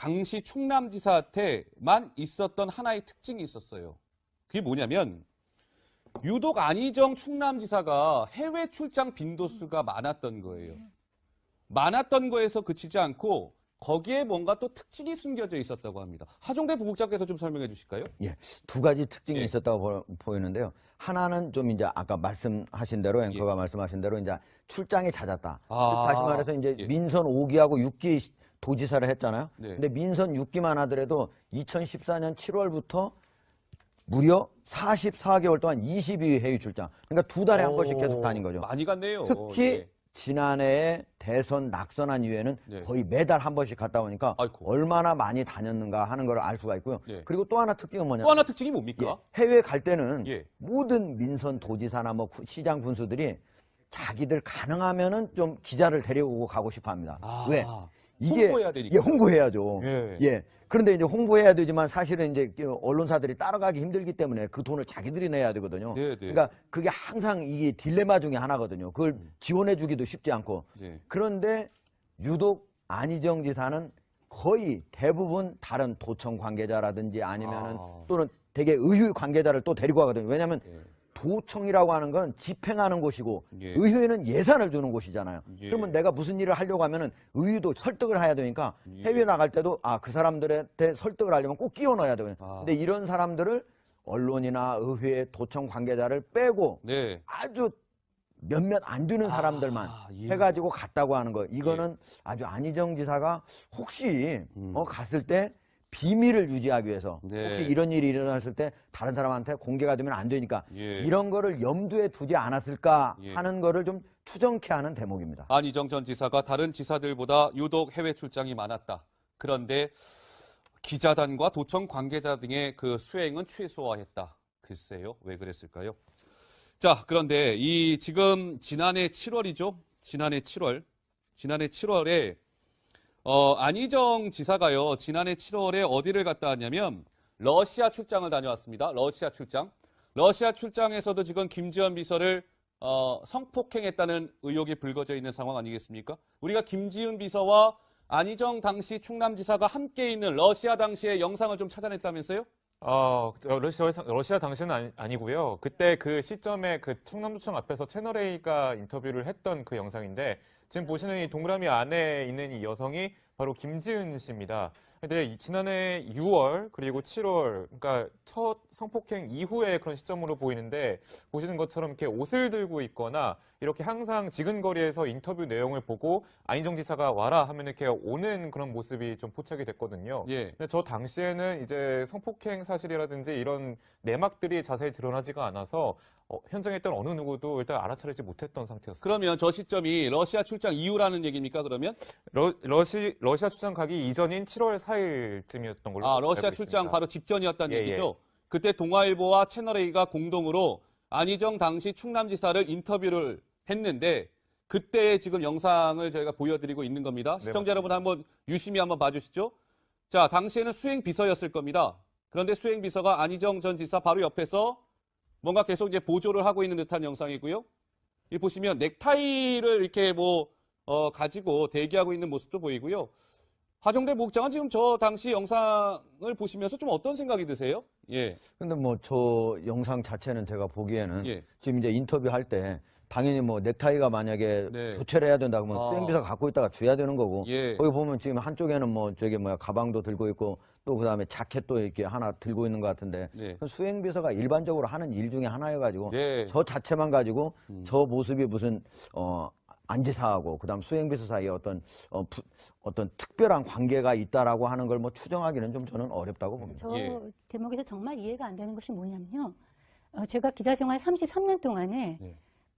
당시 충남지사한테만 있었던 하나의 특징이 있었어요. 그게 뭐냐면 유독 안희정 충남지사가 해외 출장 빈도수가 많았던 거예요. 많았던 거에서 그치지 않고 거기에 뭔가 또 특징이 숨겨져 있었다고 합니다. 하종대 부국장께서 좀 설명해 주실까요? 예, 두 가지 특징이 예. 있었다고 보이는데요. 하나는 좀 이제 아까 말씀하신 대로 앵커가 말씀하신 대로 이제 출장이 잦았다. 즉 다시 말해서 이제 민선 5기하고 6기 도지사를 했잖아요. 네. 근데 민선 6기만 하더라도 2014년 7월부터 무려 44개월 동안 22회 해외 출장. 그러니까 두 달에 한 번씩 계속 다닌 거죠. 많이 갔네요. 특히 예. 지난해에 대선 낙선한 이후에는 네. 거의 매달 한 번씩 갔다 오니까 아이고. 얼마나 많이 다녔는가 하는 걸 알 수가 있고요. 네. 그리고 또 하나 특징은 뭐냐면 또 하나 특징이 뭡니까? 예, 해외 갈 때는 예. 모든 민선 도지사나 뭐 시장 군수들이 자기들 가능하면은 좀 기자를 데려오고 가고 싶어 합니다. 왜? 이게 홍보해야 되니까. 예, 홍보해야죠. 예. 예. 그런데 이제 홍보해야 되지만 사실은 이제 언론사들이 따라가기 힘들기 때문에 그 돈을 자기들이 내야 되거든요. 네. 그러니까 그게 항상 이게 딜레마 중에 하나거든요. 그걸 지원해 주기도 쉽지 않고. 네. 그런데 유독 안희정 지사는 거의 대부분 다른 도청 관계자라든지 아니면은 또는 되게 의회 관계자를 또 데리고 가거든요. 왜냐하면 도청이라고 하는 건 집행하는 곳이고 의회는 예산을 주는 곳이잖아요. 그러면 내가 무슨 일을 하려고 하면은 의회도 설득을 해야 되니까 해외 나갈 때도 그 사람들한테 설득을 하려면 꼭 끼워 넣어야 되거든요. 근데 이런 사람들을 언론이나 의회 도청 관계자를 빼고 아주 몇몇 안 되는 사람들만 해가지고 갔다고 하는 거. 이거는 아주 안희정 지사가 혹시 갔을 때 비밀을 유지하기 위해서 혹시 이런 일이 일어났을 때 다른 사람한테 공개가 되면 안 되니까 이런 거를 염두에 두지 않았을까 하는 거를 좀 추정케 하는 대목입니다. 안희정 전 지사가 다른 지사들보다 유독 해외 출장이 많았다. 그런데 기자단과 도청 관계자 등의 그 수행은 최소화했다. 글쎄요, 왜 그랬을까요? 자, 그런데 이 지금 지난해 7월이죠. 지난해 7월에 안희정 지사가요, 지난해 7월에 어디를 갔다 왔냐면 러시아 출장을 다녀왔습니다. 러시아 출장에서도 지금 김지현 비서를 성폭행했다는 의혹이 불거져 있는 상황 아니겠습니까? 우리가 김지은 비서와 안희정 당시 충남지사가 함께 있는 러시아 당시의 영상을 좀 찾아냈다면서요? 러시아 당시는 아니고요. 그때 그 시점에 그 충남도청 앞에서 채널A가 인터뷰를 했던 그 영상인데 지금 보시는 이 동그라미 안에 있는 이 여성이 바로 김지은 씨입니다. 근데 지난해 6월 그리고 7월, 그러니까 첫 성폭행 이후의 그런 시점으로 보이는데 보시는 것처럼 이렇게 옷을 들고 있거나 이렇게 항상 지근거리에서 인터뷰 내용을 보고 안희정 지사가 와라 하면 이렇게 오는 그런 모습이 좀 포착이 됐거든요. 근데 저 당시에는 이제 성폭행 사실이라든지 이런 내막들이 자세히 드러나지가 않아서 현장에 있던 어느 누구도 일단 알아차리지 못했던 상태였습니다. 그러면 저 시점이 러시아 출장 이후라는 얘기입니까, 그러면? 러시아 출장 가기 이전인 7월 4일쯤이었던 걸로 러시아 알고 출장 있습니다. 바로 직전이었다는 얘기죠? 그때 동아일보와 채널A가 공동으로 안희정 당시 충남지사를 인터뷰를 했는데 그때 지금 영상을 저희가 보여드리고 있는 겁니다. 시청자 여러분 한번 유심히 한번 봐주시죠. 자, 당시에는 수행비서였을 겁니다. 그런데 수행비서가 안희정 전 지사 바로 옆에서 뭔가 계속 이제 보조를 하고 있는 듯한 영상이고요. 이 보시면 넥타이를 이렇게 가지고 대기하고 있는 모습도 보이고요. 하종대 부국장은 지금 저 당시 영상을 보시면서 좀 어떤 생각이 드세요? 근데 뭐 저 영상 자체는 제가 보기에는 지금 이제 인터뷰할 때 당연히 뭐 넥타이가 만약에 교체를 해야 된다 그러면 수행비서가 갖고 있다가 줘야 되는 거고 거기 보면 지금 한쪽에는 뭐 저기 가방도 들고 있고 또 그다음에 자켓도 이렇게 하나 들고 있는 것 같은데 수행비서가 일반적으로 하는 일 중에 하나여가지고 저 자체만 가지고 저 모습이 무슨 안지사하고 그다음 수행비서 사이에 어떤 특별한 관계가 있다라고 하는 걸 뭐 추정하기는 좀 저는 어렵다고 봅니다. 저 대목에서 정말 이해가 안 되는 것이 뭐냐면요. 제가 기자 생활 33년 동안에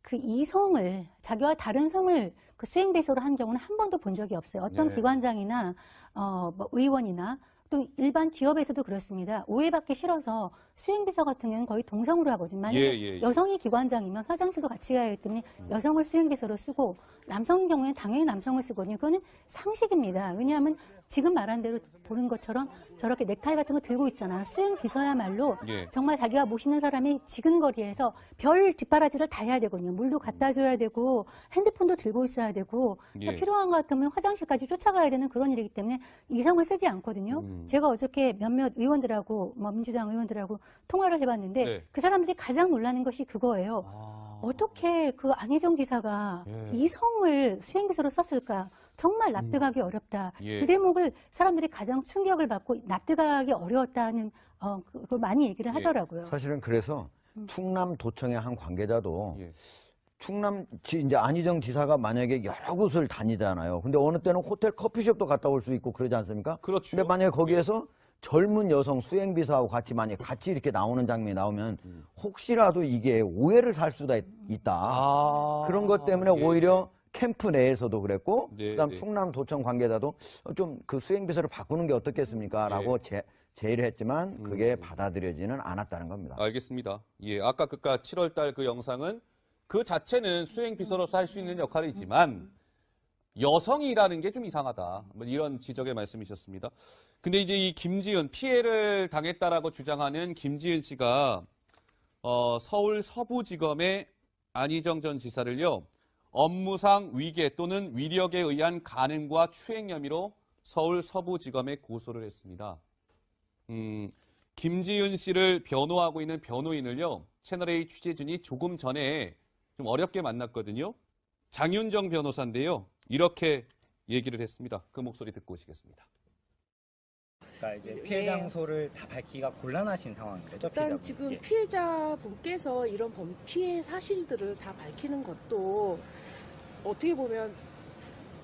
그 이성을 자기와 다른 성을 그 수행비서로 한 경우는 한 번도 본 적이 없어요. 어떤 기관장이나 뭐 의원이나 또 일반 기업에서도 그렇습니다. 오해받기 싫어서 수행비서 같은 경우는 거의 동성으로 하거든요. 만약에 여성이 기관장이면 화장실도 같이 가야 하기 때문에 여성을 수행비서로 쓰고 남성 경우에는 당연히 남성을 쓰거든요. 그거는 상식입니다. 왜냐하면 지금 말한 대로 보는 것처럼 저렇게 넥타이 같은 거 들고 있잖아요. 수행 비서야말로 예. 정말 자기가 모시는 사람이 지근거리에서 별 뒷바라지를 다 해야 되거든요. 물도 갖다 줘야 되고 핸드폰도 들고 있어야 되고 예. 필요한 것 같으면 화장실까지 쫓아가야 되는 그런 일이기 때문에 이성을 쓰지 않거든요. 제가 어저께 몇몇 의원들하고 민주당 의원들하고 통화를 해봤는데 네. 그 사람들이 가장 놀라는 것이 그거예요. 아. 어떻게 그 안희정 지사가 예. 이성을 수행비서로 썼을까? 정말 납득하기 어렵다. 예. 그 대목을 사람들이 가장 충격을 받고 납득하기 어려웠다는 그걸 많이 얘기를 하더라고요. 사실은 그래서 충남도청의 한 관계자도 예. 이제 안희정 지사가 만약에 여러 곳을 다니잖아요. 근데 어느 때는 호텔 커피숍도 갔다 올 수 있고 그러지 않습니까? 그렇죠. 근데 만약에 거기에서 젊은 여성 수행비서하고 같이 이렇게 나오는 장면이 나오면 혹시라도 이게 오해를 살 수가 있다. 아. 그런 것 때문에 예. 오히려 캠프 내에서도 그랬고, 네, 그다음 네. 충남도청 관계자도 좀 그 수행비서를 바꾸는 게 어떻겠습니까? 라고 제의를 했지만 그게 받아들여지는 않았다는 겁니다. 알겠습니다. 예, 아까 그까 7월 달 그 영상은 그 자체는 수행 비서로서 할 수 있는 역할이지만 여성이라는 게 좀 이상하다. 뭐 이런 지적의 말씀이셨습니다. 근데 이제 이 김지은 피해를 당했다라고 주장하는 김지은 씨가 서울 서부지검의 안희정 전 지사를요. 업무상 위계 또는 위력에 의한 간음과 추행 혐의로 서울 서부지검에 고소를 했습니다. 김지은 씨를 변호하고 있는 변호인을요. 채널A 취재진이 조금 전에 좀 어렵게 만났거든요. 장윤정 변호사인데요. 이렇게 얘기를 했습니다. 그 목소리 듣고 오시겠습니다. 그러니까 이제 피해 장소를 다 밝히기가 곤란하신 상황인 거죠. 일단 피해자분. 지금 예. 피해자분께서 이런 피해 사실들을 다 밝히는 것도 어떻게 보면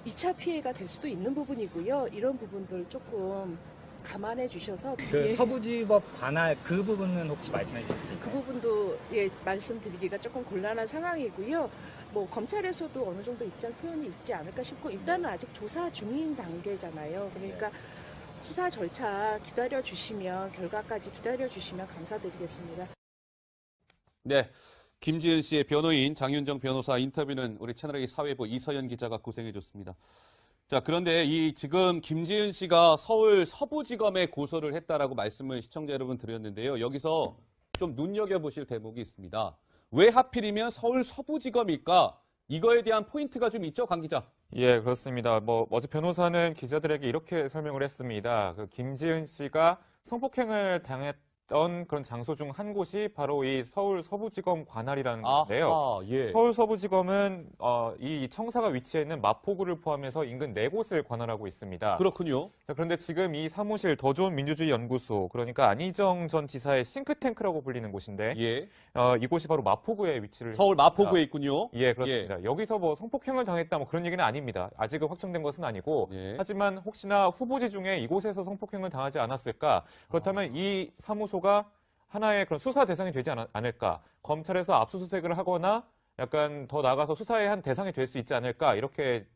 2차 피해가 될 수도 있는 부분이고요. 이런 부분들 조금 감안해 주셔서 그 서부지법 관할 그 부분은 혹시 말씀해 주실 수 그 있나요? 부분도 말씀드리기가 조금 곤란한 상황이고요. 뭐 검찰에서도 어느 정도 입장 표현이 있지 않을까 싶고 일단은 아직 조사 중인 단계잖아요. 그러니까 수사 절차 기다려 주시면 결과까지 기다려 주시면 감사드리겠습니다. 네, 김지은 씨의 변호인 장윤정 변호사 인터뷰는 우리 채널A 사회부 이서연 기자가 구성해줬습니다. 자, 그런데 지금 김지은 씨가 서울 서부지검에 고소를 했다라고 말씀을 시청자 여러분 드렸는데요. 여기서 좀 눈여겨보실 대목이 있습니다. 왜 하필이면 서울 서부지검일까? 이거에 대한 포인트가 좀 있죠, 강 기자? 예, 그렇습니다. 어제 변호사는 기자들에게 이렇게 설명을 했습니다. 그 김지은 씨가 성폭행을 당했던 그런 장소 중 한 곳이 바로 이 서울 서부지검 관할이라는 곳인데요. 예. 서울 서부지검은 이 청사가 위치해 있는 마포구를 포함해서 인근 4곳을 관할하고 있습니다. 그렇군요. 자, 그런데 지금 이 사무실 더 좋은 민주주의 연구소, 그러니까 안희정 전 지사의 싱크탱크라고 불리는 곳인데 예. 이곳이 바로 마포구에 위치를 서울 했습니다. 마포구에 있군요. 예, 그렇습니다. 여기서 성폭행을 당했다 그런 얘기는 아닙니다. 아직은 확정된 것은 아니고 예. 하지만 혹시나 후보지 중에 이곳에서 성폭행을 당하지 않았을까? 그렇다면 이 사무소가 하나의 그런 수사 대상이 되지 않을까? 검찰에서 압수수색을 하거나 약간 더 나아가서 수사의 한 대상이 될 수 있지 않을까? 이렇게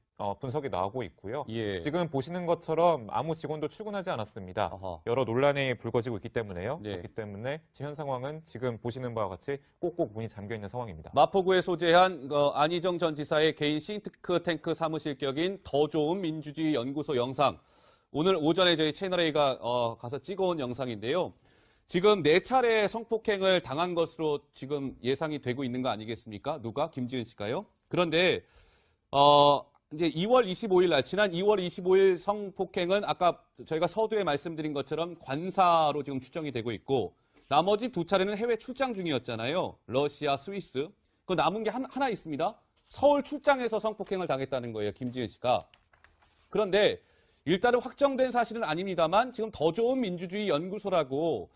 분석이 나오고 있고요. 예. 지금 보시는 것처럼 아무 직원도 출근하지 않았습니다. 아하. 여러 논란이 불거지고 있기 때문에요. 네. 그렇기 때문에 현 상황은 지금 보시는 바와 같이 꼭꼭 문이 잠겨 있는 상황입니다. 마포구에 소재한 안희정 전 지사의 개인 싱크탱크 사무실 격인 더 좋은 민주주의 연구소 영상. 오늘 오전에 저희 채널A가 가서 찍어온 영상인데요. 지금 4차례 성폭행을 당한 것으로 지금 예상이 되고 있는 거 아니겠습니까? 누가? 김지은 씨가요? 그런데 이제 2월 25일 날 지난 2월 25일 성폭행은 아까 저희가 서두에 말씀드린 것처럼 관사로 지금 추정이 되고 있고 나머지 2차례는 해외 출장 중이었잖아요. 러시아, 스위스. 그 남은 게 하나 있습니다. 서울 출장에서 성폭행을 당했다는 거예요. 김지은 씨가. 그런데 일단은 확정된 사실은 아닙니다만 지금 더 좋은 민주주의 연구소라고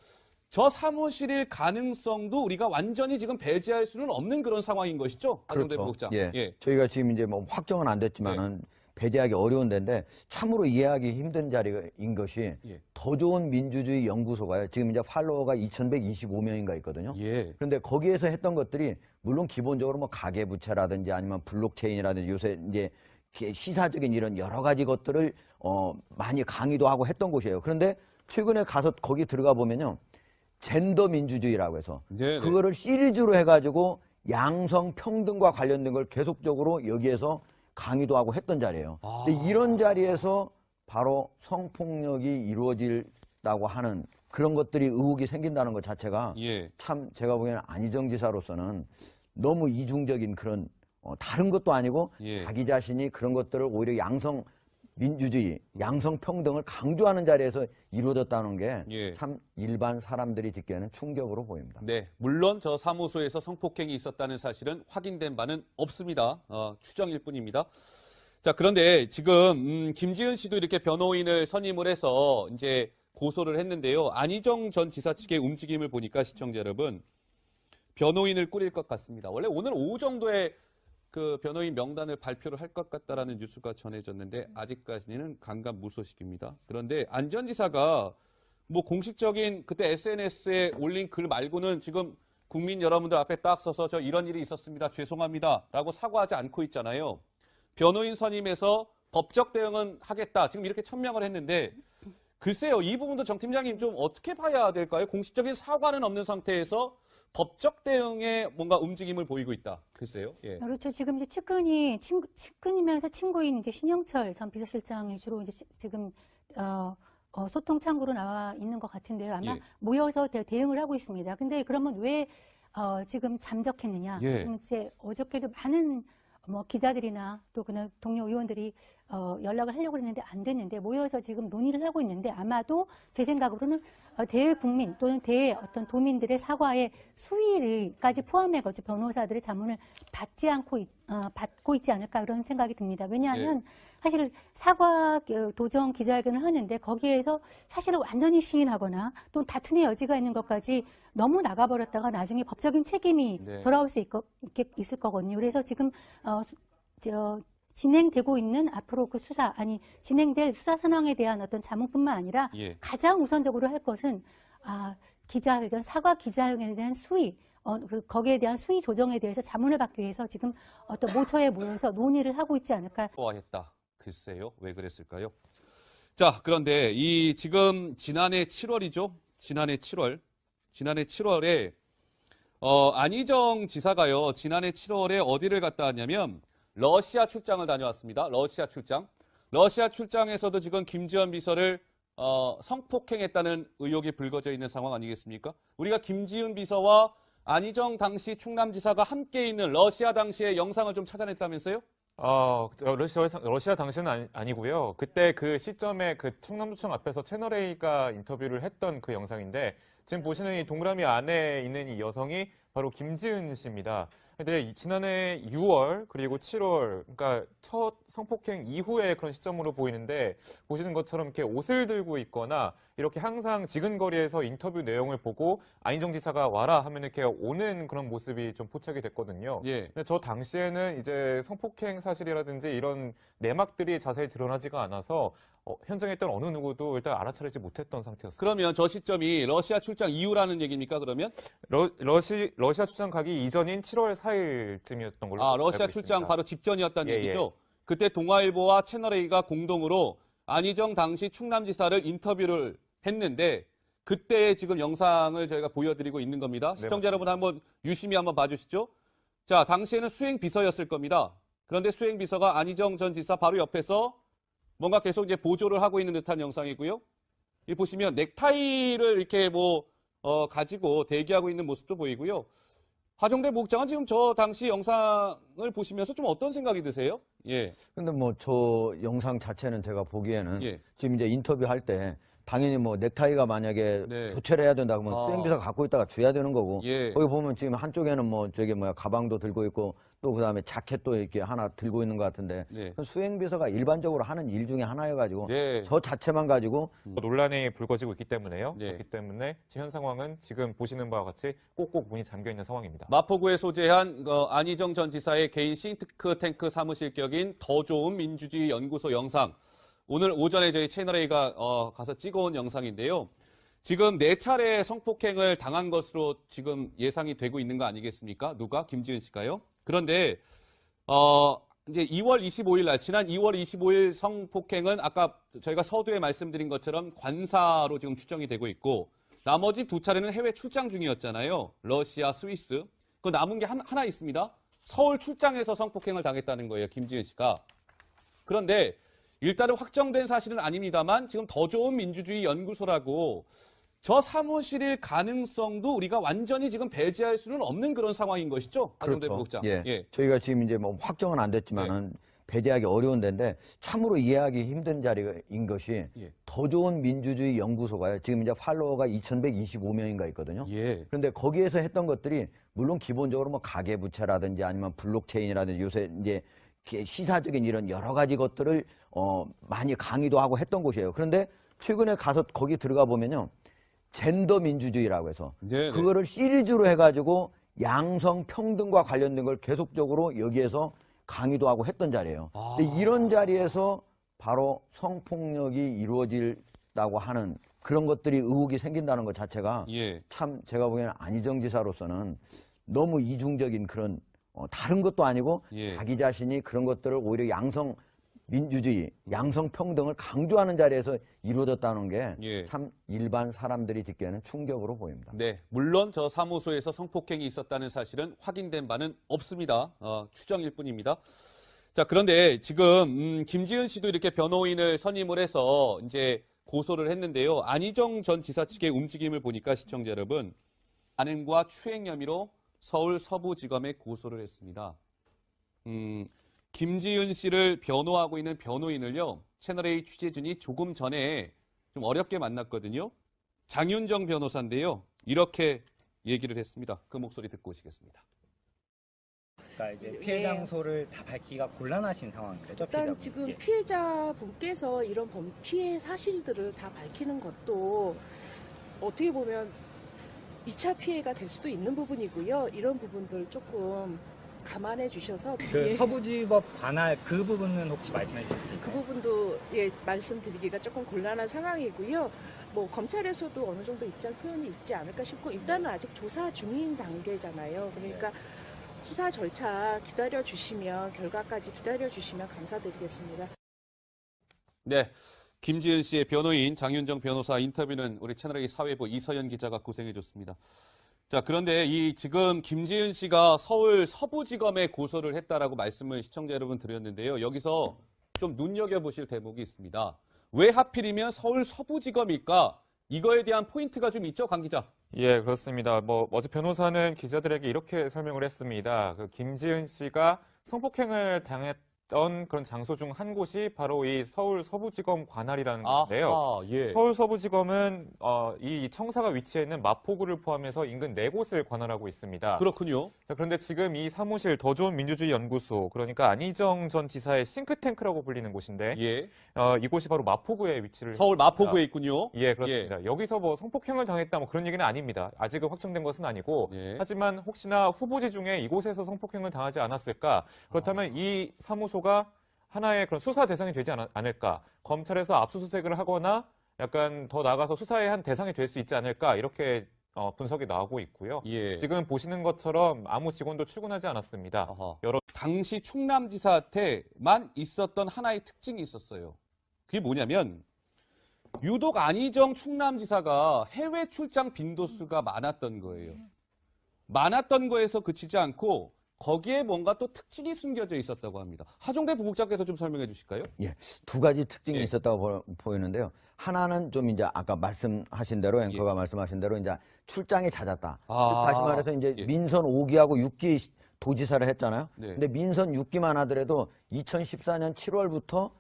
저 사무실일 가능성도 우리가 완전히 지금 배제할 수는 없는 그런 상황인 것이죠? 그렇죠. 복장. 예. 저희가 지금 이제 확정은 안 됐지만은 배제하기 어려운 데인데 참으로 이해하기 힘든 자리인 것이 더 좋은 민주주의 연구소가요. 지금 이제 팔로워가 2,125명인가 있거든요. 예. 그런데 거기에서 했던 것들이 물론 기본적으로 가계부채라든지 아니면 블록체인이라든지 요새 이제 시사적인 이런 여러 가지 것들을 많이 강의도 하고 했던 곳이에요. 그런데 최근에 가서 거기 들어가 보면요. 젠더 민주주의라고 해서 그거를 시리즈로 해가지고 양성 평등과 관련된 걸 계속적으로 여기에서 강의도 하고 했던 자리예요. 아. 근데 이런 자리에서 바로 성폭력이 이루어진다고 하는 그런 것들이 의혹이 생긴다는 것 자체가 예. 참 제가 보기에는 안희정 지사로서는 너무 이중적인 그런 다른 것도 아니고 예. 자기 자신이 그런 것들을 오히려 양성 민주주의, 양성 평등을 강조하는 자리에서 이루어졌다는 게 참 예. 일반 사람들이 듣기에는 충격으로 보입니다. 네, 물론 저 사무소에서 성폭행이 있었다는 사실은 확인된 바는 없습니다. 추정일 뿐입니다. 자, 그런데 지금 김지은 씨도 이렇게 변호인을 선임을 해서 이제 고소를 했는데요. 안희정 전 지사 측의 움직임을 보니까 시청자 여러분, 변호인을 꾸릴 것 같습니다. 원래 오늘 오후 정도에 그 변호인 명단을 발표를 할 것 같다라는 뉴스가 전해졌는데 아직까지는 강감무소식입니다. 그런데 안 전 지사가 뭐 공식적인 그때 SNS에 올린 글 말고는 지금 국민 여러분들 앞에 딱 서서 저 이런 일이 있었습니다. 죄송합니다. 라고 사과하지 않고 있잖아요. 변호인 선임해서 법적 대응은 하겠다. 지금 이렇게 천명을 했는데 글쎄요. 이 부분도 정 팀장님 좀 어떻게 봐야 될까요? 공식적인 사과는 없는 상태에서 법적 대응에 뭔가 움직임을 보이고 있다. 글쎄요. 예. 그렇죠. 지금 이제 측근이면서 친구인 이제 신영철 전 비서실장이 주로 이제 지금 소통 창구로 나와 있는 것 같은데요. 아마 예. 모여서 대응을 하고 있습니다. 근데 그러면 왜 지금 잠적했느냐? 예. 이제 어저께도 많은 뭐 기자들이나 또 그냥 동료 의원들이 연락을 하려고 했는데 안 됐는데 모여서 지금 논의를 하고 있는데 아마도 제 생각으로는 대국민 또는 대 어떤 도민들의 사과의 수위를까지 포함해가지고 변호사들의 자문을 받고 있지 않을까 그런 생각이 듭니다. 왜냐하면 사실 사과 도정 기자회견을 하는데 거기에서 사실은 완전히 시인하거나 또 다툼의 여지가 있는 것까지 너무 나가버렸다가 나중에 법적인 책임이 돌아올 수 있을 거거든요. 그래서 지금 진행되고 있는 앞으로 그 진행될 수사 상황에 대한 어떤 자문뿐만 아니라 가장 우선적으로 할 것은 기자회견, 사과 기자회견에 대한 수위, 거기에 대한 수위 조정에 대해서 자문을 받기 위해서 지금 어떤 모처에 모여서 논의를 하고 있지 않을까. 좋아했다. 글쎄요. 왜 그랬을까요? 자, 그런데 지금 지난해 7월이죠. 지난해 7월에 안희정 지사가요. 지난해 7월에 어디를 갔다 왔냐면 러시아 출장을 다녀왔습니다. 러시아 출장에서도 지금 김지현 비서를 성폭행했다는 의혹이 불거져 있는 상황 아니겠습니까? 우리가 김지은 비서와 안희정 당시 충남지사가 함께 있는 러시아 당시의 영상을 좀 찾아냈다면서요? 러시아 당시는 아니고요. 그때 그 시점에 그 충남도청 앞에서 채널A가 인터뷰를 했던 그 영상인데 지금 보시는 이 동그라미 안에 있는 이 여성이 바로 김지은 씨입니다. 근데 지난해 6월 그리고 7월 그러니까 첫 성폭행 이후의 그런 시점으로 보이는데 보시는 것처럼 이렇게 옷을 들고 있거나 이렇게 항상 지근거리에서 인터뷰 내용을 보고 안희정 지사가 와라 하면 이렇게 오는 그런 모습이 좀 포착이 됐거든요. 근데 저 당시에는 이제 성폭행 사실이라든지 이런 내막들이 자세히 드러나지가 않아서 현장에 있던 어느 누구도 일단 알아차리지 못했던 상태였습니다. 그러면 저 시점이 러시아 출장 이후라는 얘기입니까, 그러면? 러시아 출장 가기 이전인 7월 4일쯤이었던 걸로 알고 러시아 있습니다. 출장 바로 직전이었다는 예, 얘기죠? 그때 동아일보와 채널A가 공동으로 안희정 당시 충남지사를 인터뷰를 했는데 그때 지금 영상을 저희가 보여드리고 있는 겁니다. 시청자 여러분 한번 유심히 한번 봐주시죠. 자, 당시에는 수행비서였을 겁니다. 그런데 수행비서가 안희정 전 지사 바로 옆에서 뭔가 계속 이제 보조를 하고 있는 듯한 영상이고요. 이 보시면 넥타이를 이렇게 가지고 대기하고 있는 모습도 보이고요. 하정대 목장은 지금 저 당시 영상을 보시면서 좀 어떤 생각이 드세요? 예. 근데 뭐 저 영상 자체는 제가 보기에는 지금 이제 인터뷰할 때 당연히 뭐 넥타이가 만약에 교체를 해야 된다 그러면 수행비서가 갖고 있다가 줘야 되는 거고 거기 보면 지금 한쪽에는 뭐 가방도 들고 있고 또 그다음에 자켓도 이렇게 하나 들고 있는 것 같은데 수행비서가 일반적으로 하는 일 중에 하나여가지고 저 자체만 가지고 논란이 불거지고 있기 때문에요. 그렇기 때문에 현 상황은 지금 보시는 바와 같이 꼭꼭 문이 잠겨 있는 상황입니다. 마포구에 소재한 안희정 전 지사의 개인 싱크탱크 사무실 격인 더 좋은 민주주의 연구소 영상. 오늘 오전에 저희 채널A가 가서 찍어온 영상인데요. 지금 4차례 성폭행을 당한 것으로 지금 예상이 되고 있는 거 아니겠습니까? 누가? 김지은 씨가요? 그런데 이제 2월 25일 날 지난 2월 25일 성폭행은 아까 저희가 서두에 말씀드린 것처럼 관사로 지금 추정이 되고 있고 나머지 2차례는 해외 출장 중이었잖아요. 러시아, 스위스. 그 남은 게 하나 있습니다. 서울 출장에서 성폭행을 당했다는 거예요, 김지은 씨가. 그런데 일단은 확정된 사실은 아닙니다만 지금 더 좋은 민주주의 연구소라고 저 사무실일 가능성도 우리가 완전히 지금 배제할 수는 없는 그런 상황인 것이죠? 박용대 부국장. 예. 저희가 지금 이제 뭐 확정은 안 됐지만은 배제하기 어려운 데인데 참으로 이해하기 힘든 자리인 것이 더 좋은 민주주의 연구소가요. 지금 이제 팔로워가 2,125명인가 있거든요. 그런데 거기에서 했던 것들이 물론 기본적으로 뭐 가계부채라든지 아니면 블록체인이라든지 요새 이제 시사적인 이런 여러 가지 것들을 많이 강의도 하고 했던 곳이에요. 그런데 최근에 가서 거기 들어가 보면요. 젠더 민주주의라고 해서 그거를 시리즈로 해가지고 양성 평등과 관련된 걸 계속적으로 여기에서 강의도 하고 했던 자리예요. 근데 이런 자리에서 바로 성폭력이 이루어진다고 하는 그런 것들이 의혹이 생긴다는 것 자체가 참 제가 보기에는 안희정 지사로서는 너무 이중적인 그런 다른 것도 아니고 자기 자신이 그런 것들을 오히려 양성 민주주의, 양성 평등을 강조하는 자리에서 이루어졌다는 게 참 일반 사람들이 듣기에는 충격으로 보입니다. 네, 물론 저 사무소에서 성폭행이 있었다는 사실은 확인된 바는 없습니다. 추정일 뿐입니다. 자, 그런데 지금 김지은 씨도 이렇게 변호인을 선임을 해서 이제 고소를 했는데요. 안희정 전 지사 측의 움직임을 보니까 시청자 여러분, 간음과 추행 혐의로 서울 서부지검에 고소를 했습니다. 김지은 씨를 변호하고 있는 변호인을요, 채널A 취재진이 조금 전에 좀 어렵게 만났거든요. 장윤정 변호사인데요. 이렇게 얘기를 했습니다. 그 목소리 듣고 오시겠습니다. 그러니까 이제 피해 장소를 다 밝히기가 곤란하신 상황인 거죠. 일단 지금 피해자분께서 이런 피해 사실들을 다 밝히는 것도 어떻게 보면 2차 피해가 될 수도 있는 부분이고요. 이런 부분들 조금 감안해 주셔서 그 서부지법 관할 그 부분은 혹시 말씀해 주실 수 있나요? 그 부분도 말씀드리기가 조금 곤란한 상황이고요. 뭐 검찰에서도 어느 정도 입장 표현이 있지 않을까 싶고 일단은 아직 조사 중인 단계잖아요. 그러니까 수사 절차 기다려 주시면 결과까지 기다려 주시면 감사드리겠습니다. 네. 김지은 씨의 변호인 장윤정 변호사 인터뷰는 우리 채널A 사회부 이서연 기자가 구성해줬습니다. 자, 그런데 지금 김지은 씨가 서울 서부지검에 고소를 했다라고 말씀을 시청자 여러분 드렸는데요. 여기서 좀 눈여겨보실 대목이 있습니다. 왜 하필이면 서울 서부지검일까? 이거에 대한 포인트가 좀 있죠, 강 기자? 예, 그렇습니다. 어제 변호사는 기자들에게 이렇게 설명을 했습니다. 그 김지은 씨가 성폭행을 당했던 그런 장소 중 한 곳이 바로 이 서울 서부지검 관할이라는 건데요. 서울 서부지검은 이 청사가 위치해 있는 마포구를 포함해서 인근 4곳을 관할하고 있습니다. 그렇군요. 자, 그런데 지금 이 사무실 더 좋은 민주주의 연구소, 그러니까 안희정 전 지사의 싱크탱크라고 불리는 곳인데 이곳이 바로 마포구에 위치를 서울 마포구에 있군요. 예, 그렇습니다. 여기서 성폭행을 당했다 그런 얘기는 아닙니다. 아직은 확정된 것은 아니고 하지만 혹시나 후보지 중에 이곳에서 성폭행을 당하지 않았을까? 그렇다면 이 사무소가 하나의 그런 수사 대상이 되지 않을까? 검찰에서 압수수색을 하거나 약간 더 나아가서 수사의 한 대상이 될 수 있지 않을까? 이렇게 분석이 나오고 있고요. 지금 보시는 것처럼 아무 직원도 출근하지 않았습니다. 당시 충남지사한테만 있었던 하나의 특징이 있었어요. 그게 뭐냐면 유독 안희정 충남지사가 해외 출장 빈도수가 많았던 거예요. 많았던 거에서 그치지 않고 거기에 뭔가 또 특징이 숨겨져 있었다고 합니다. 하종대 부국장께서 좀 설명해 주실까요? 예, 두 가지 특징이 있었다고 보이는데요. 하나는 좀 이제 아까 말씀하신 대로 앵커가 말씀하신 대로 이제 출장에 잦았다. 즉 다시 말해서 이제 민선 5기하고 6기 도지사를 했잖아요. 근데 민선 6기만 하더라도 2014년 7월부터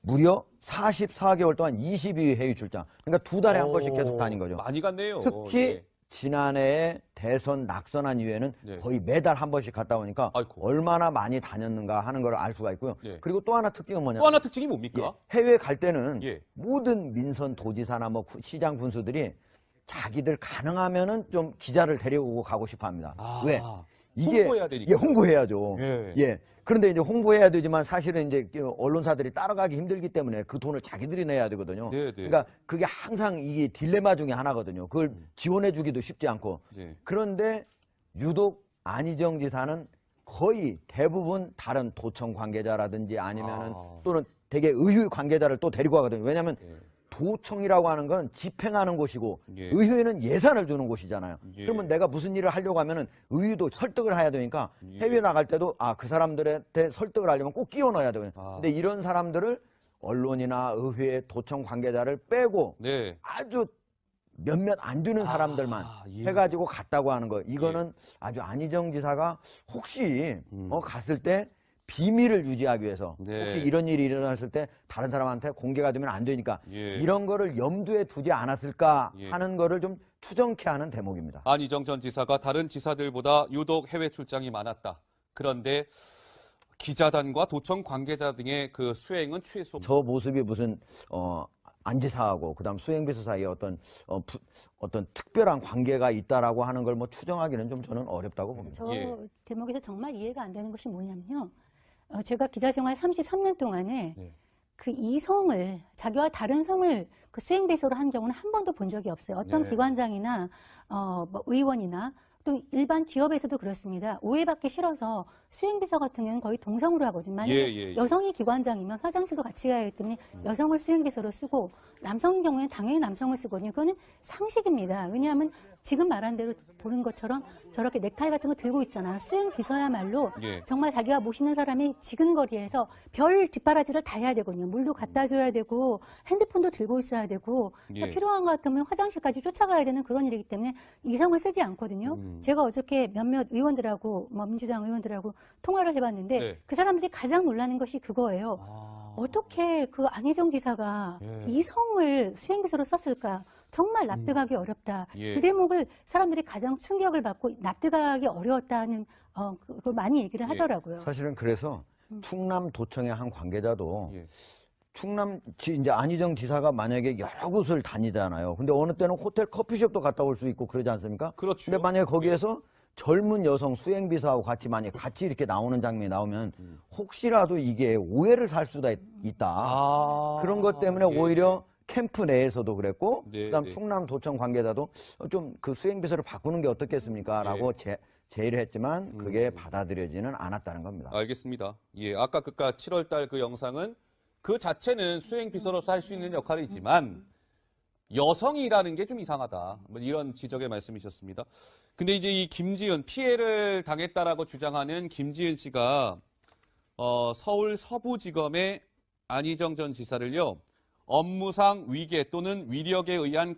무려 44개월 동안 22회 회의 출장. 그러니까 2달에 한 번씩 계속 다닌 거죠. 많이 갔네요. 특히 지난해에 대선 낙선한 이후에는 거의 매달 한 번씩 갔다 오니까 얼마나 많이 다녔는가 하는 걸 알 수가 있고요. 그리고 또 하나 특징은 뭐냐면 또 하나 특징이 뭡니까? 해외 갈 때는 모든 민선 도지사나 뭐 시장 군수들이 자기들 가능하면은 좀 기자를 데려오고 가고 싶어 합니다. 왜? 이게 홍보해야 되니까. 홍보해야죠. 그런데 이제 홍보해야 되지만 사실은 이제 언론사들이 따라가기 힘들기 때문에 그 돈을 자기들이 내야 되거든요. 그러니까 그게 항상 이게 딜레마 중에 하나거든요. 그걸 지원해 주기도 쉽지 않고. 그런데 유독 안희정 지사는 거의 대부분 다른 도청 관계자라든지 아니면은 또는 되게 의회 관계자를 또 데리고 가거든요. 왜냐하면 도청이라고 하는 건 집행하는 곳이고 예. 의회는 예산을 주는 곳이잖아요. 예. 그러면 내가 무슨 일을 하려고 하면은 의회도 설득을 해야 되니까 예. 해외 나갈 때도 그 사람들한테 설득을 하려면 꼭 끼워 넣어야 되거든요. 아. 근데 이런 사람들을 언론이나 의회 도청 관계자를 빼고 네. 아주 몇몇 안 되는 사람들만 예. 해가지고 갔다고 하는 거. 이거는 아주 안희정 지사가 혹시 갔을 때 비밀을 유지하기 위해서 네. 혹시 이런 일이 일어났을 때 다른 사람한테 공개가 되면 안 되니까 예. 이런 거를 염두에 두지 않았을까 예. 하는 거를 좀 추정케 하는 대목입니다. 안희정 전 지사가 다른 지사들보다 유독 해외 출장이 많았다. 그런데 기자단과 도청 관계자 등의 그 수행은 최소. 저 모습이 무슨 안 지사하고 그다음 수행비서 사이에 어떤 특별한 관계가 있다라고 하는 걸 뭐 추정하기는 좀 저는 어렵다고 봅니다. 저 예. 대목에서 정말 이해가 안 되는 것이 뭐냐면요. 제가 기자 생활 33년 동안에 네. 그 이성을, 자기와 다른 성을 그 수행배소로 한 경우는 한 번도 본 적이 없어요. 어떤 네. 기관장이나, 뭐 의원이나 또 일반 기업에서도 그렇습니다. 오해받기 싫어서 수행비서 같은 경우는 거의 동성으로 하거든요. 만약에 예. 여성이 기관장이면 화장실도 같이 가야 하기 때문에 여성을 수행비서로 쓰고 남성인 경우에는 당연히 남성을 쓰거든요. 그거는 상식입니다. 왜냐하면 지금 말한 대로 보는 것처럼 저렇게 넥타이 같은 거 들고 있잖아요. 수행비서야말로 예. 정말 자기가 모시는 사람이 지근거리에서 별 뒷바라지를 다 해야 되거든요. 물도 갖다 줘야 되고 핸드폰도 들고 있어야 되고 예. 필요한 것 같으면 화장실까지 쫓아가야 되는 그런 일이기 때문에 이성을 쓰지 않거든요. 제가 어저께 몇몇 의원들하고 민주당 의원들하고 통화를 해봤는데 네. 그 사람들이 가장 놀라는 것이 그거예요. 어떻게 그 안희정 지사가 예. 이성을 수행비서로 썼을까? 정말 납득하기 어렵다. 예. 그 대목을 사람들이 가장 충격을 받고 납득하기 어려웠다는 그걸 많이 얘기를 예. 하더라고요. 사실은 그래서 충남도청의 한 관계자도 예. 이제 안희정 지사가 만약에 여러 곳을 다니잖아요. 근데 어느 때는 호텔 커피숍도 갔다 올 수 있고 그러지 않습니까? 그렇죠. 근데 만약에 거기에서 젊은 여성 수행비서하고 같이 이렇게 나오는 장면이 나오면 혹시라도 이게 오해를 살 수도 있다. 그런 것 때문에 예. 오히려 캠프 내에서도 그랬고 네, 그다음 네. 충남도청 관계자도 좀 그 수행비서를 바꾸는 게 어떻겠습니까? 라고 제의를 했지만 그게 받아들여지는 않았다는 겁니다. 알겠습니다. 예, 아까 그까 7월 달 그 영상은 그 자체는 수행 비서로서 할 수 있는 역할이지만 여성이라는 게 좀 이상하다. 뭐 이런 지적의 말씀이셨습니다. 근데 이제 이 김지은 피해를 당했다라고 주장하는 김지은 씨가 서울 서부지검의 안희정 전 지사를요. 업무상 위계 또는 위력에 의한